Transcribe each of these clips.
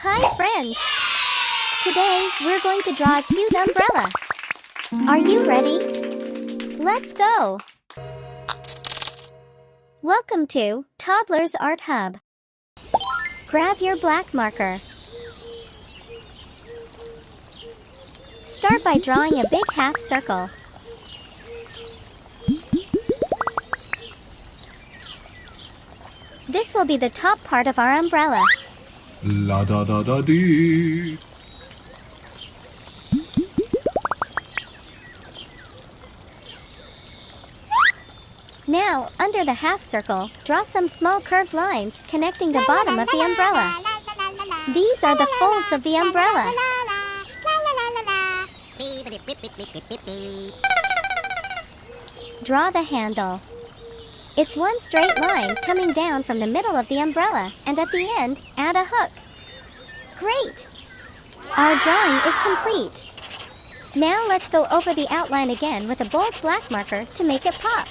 Hi friends! Today, we're going to draw a cute umbrella. Are you ready? Let's go! Welcome to Toddlers Art Hub. Grab your black marker. Start by drawing a big half circle. This will be the top part of our umbrella. La da da da dee. Now, under the half circle, draw some small curved lines connecting the bottom of the umbrella. These are the folds of the umbrella. Draw the handle. It's one straight line coming down from the middle of the umbrella, and at the end, add a hook. Great! Our drawing is complete. Now let's go over the outline again with a bold black marker to make it pop.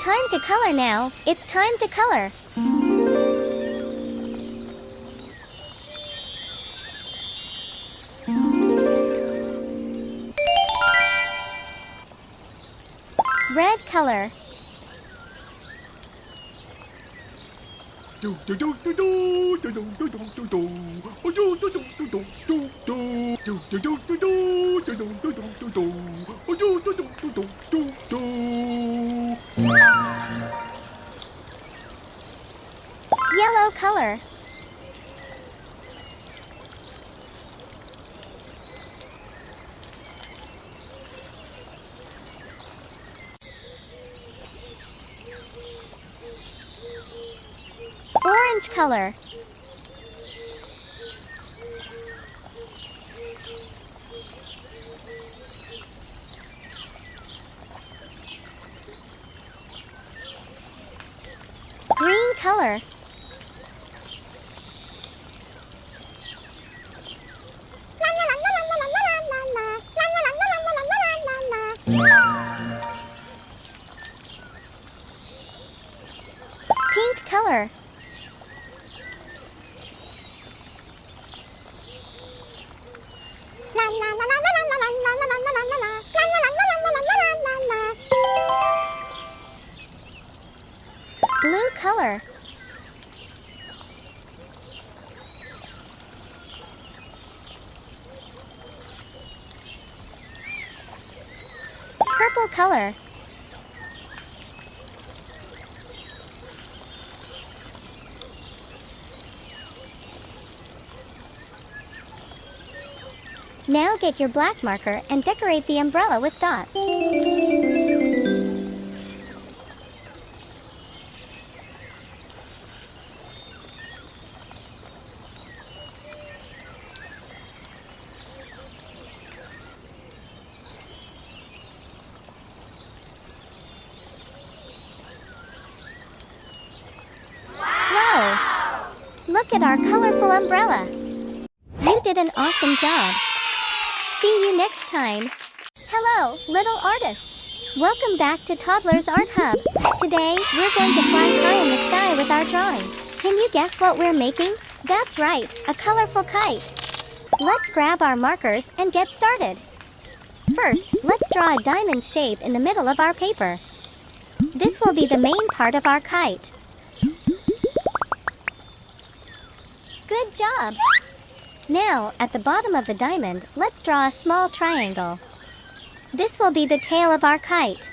Time to color now. It's time to color. Red color. Yellow color. Orange color. Green color. Pink color. Blue color. Purple color. Now get your black marker and decorate the umbrella with dots. Wow! Look at our colorful umbrella. You did an awesome job. See you next time. Hello, little artists. Welcome back to Toddlers Art Hub. Today, we're going to fly high in the sky with our drawing. Can you guess what we're making? That's right, a colorful kite. Let's grab our markers and get started. First, let's draw a diamond shape in the middle of our paper. This will be the main part of our kite. Good job! Now, at the bottom of the diamond, let's draw a small triangle. This will be the tail of our kite.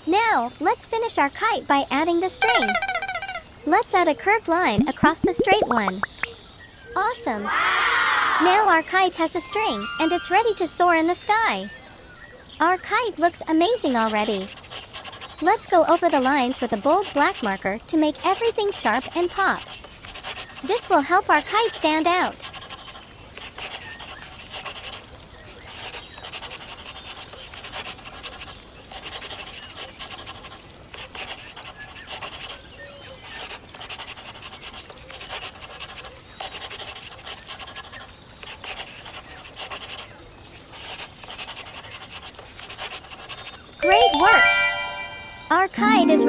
Now, let's finish our kite by adding the string. Let's add a curved line across the straight one. Awesome! Now our kite has a string, and it's ready to soar in the sky. Our kite looks amazing already. Let's go over the lines with a bold black marker to make everything sharp and pop. This will help our kite stand out.